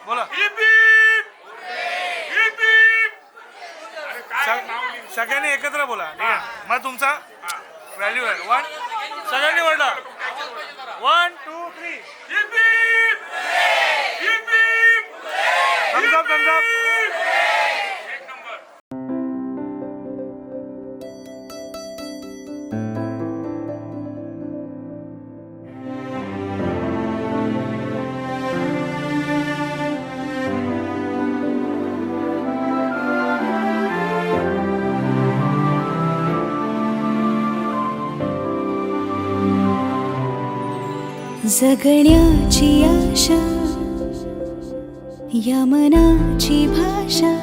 बोला. सगळ्यांनी एकत्र बोला. ठीक आहे. मग तुमचा व्हॅल्यू आहे. वन सगळ्यांनी बोलला. 1 2 3. Thumbs up thumbs up. जगण्याची आशा या मनाची भाषा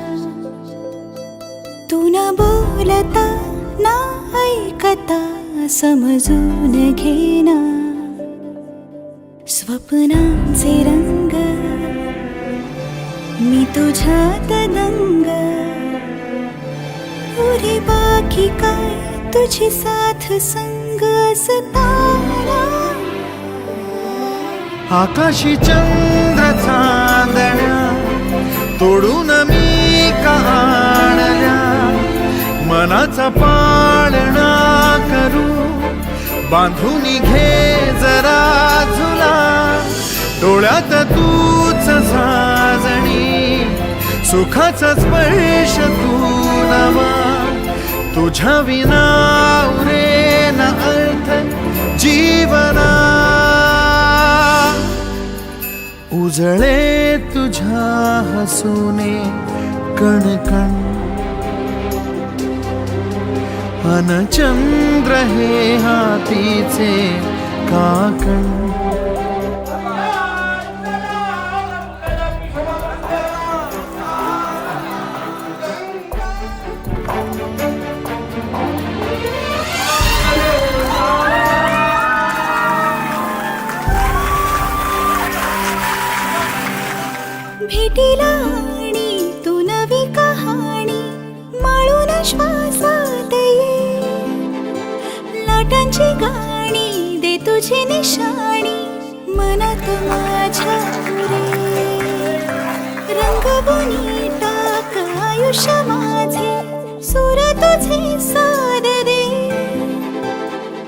तू न बोलता ना ऐकता समजून घेना स्वप्नांचे रंग मी तुझ्यात दंग पुरे बाकी काय तुझी साथ संग असताना आकाशी चंद्र चांदण्या तोडून मी का आणल्या मनाचा पाळणा करू बांधून घे जरा झुला डोळ्यात तूच साजणी सुखाचा स्पर्श तू नवा तुझ्या विना उरेना अर्थ जीवना उजळे तुझ्या हसूने कणकण अन चंद्र हे हातीचे काकण भेटीला आणि तू नवी कहाणी माळून श्वासात ये लाटांची गाणी दे तुझी निशाणी मनात माझ्या रे रंगवून टाक आयुष्य माझे सूर तुझे सार रे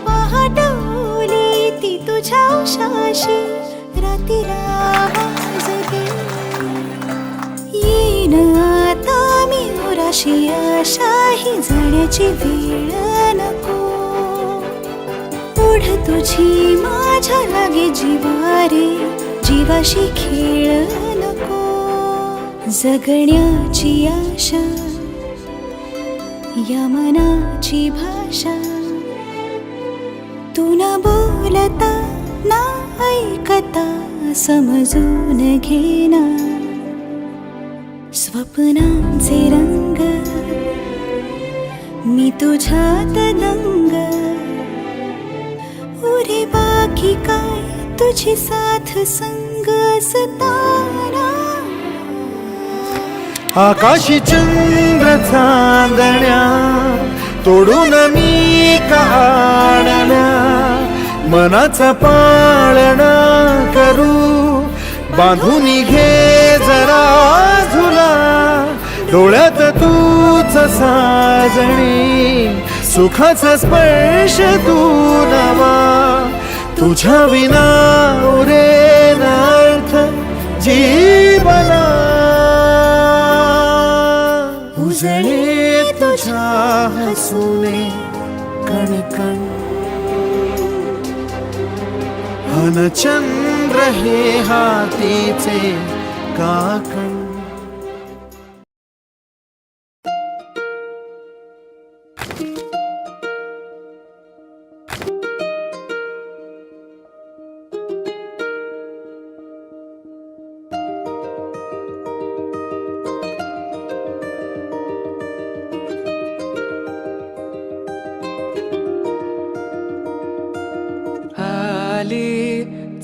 पहाटवली ती तुझ्या उशाशी रातीला आवाज दे येईन आता मी उराशी आशाही जाण्याची वेळ नको पुढ तुझी माझ्या लागे जीवारे जीवाशी खेळ नको जगण्याची आशा या मनाची भाषा तू न बोलता ना ऐकता समजून घेना स्वप्नांचे रंग मी तुझ्यात दंग उरे बाकी काय तुझी साथ संग असताना आकाशी चंद्र चांदण्या तोडून मी का आणल्या मनाचा पाळणा करू बांधून घे जरा झुला डोळ्यात तूच साजणी सुखाचा स्पर्श तू नवा तुझ्या विना उरेना अर्थ जीवना उजळे तुझ्या हसूने कणकण अन चंद्र हे हातीचे काकण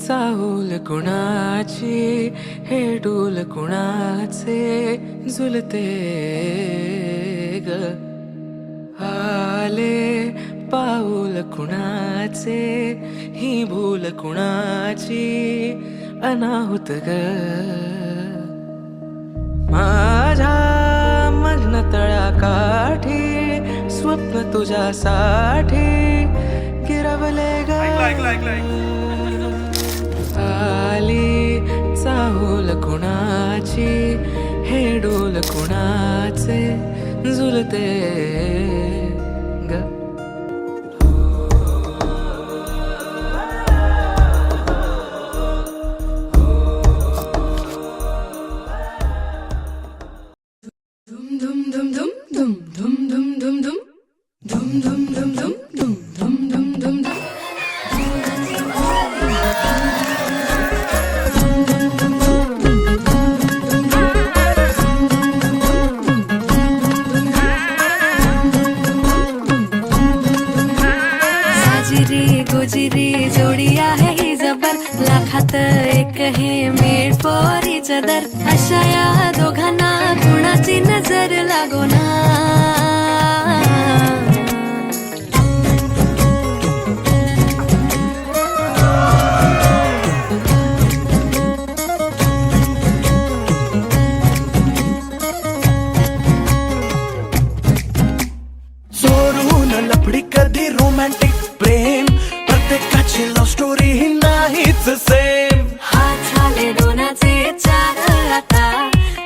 चाहूल कुणाची हे डोल कुणाचे झुलते ग आले पाऊल कुणाचे ही भूल कुणाची अनाहुत ग काठी स्वप्न तुझ्यासाठी गिरवले ग आली चाहूल कुणाची हे डोल कुणाचे झुलते ग साजिरी गोजिरी जोडी आहे ही जबर लाखात एक हे मेड फॉर इच अदर अशा या दोघांना कुणाची नजर लागो ना सोडून लफडी कधी रोमॅन्टिक प्रेम प्रत्येकाची लव्ह स्टोरी ही नाहीच सेम हात झाले दोनाचे चार आता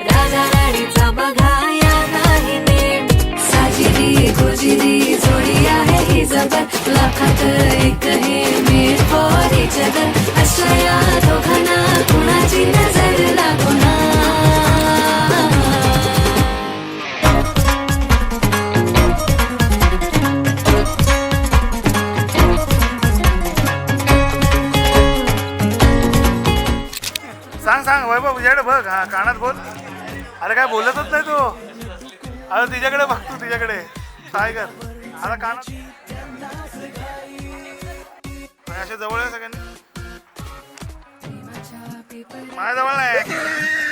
राजा राणीचा बघा या नाही नेम साजिरी गोजिरी जोडी आहे ही जबर लाखात एक हे मेड फॉर इच अदर अशा या दोघांना कुणाची नजर लागो ना सांग सांग वैभव तुझ्याकडे बघ हा कानात बोल अरे काय बोलतच नाही तू अरे तिच्याकडे बघ तू तिच्याकडे काय कर आता कानात अशा जवळ आहे सगळ्यांनी माझ्या जवळ नाही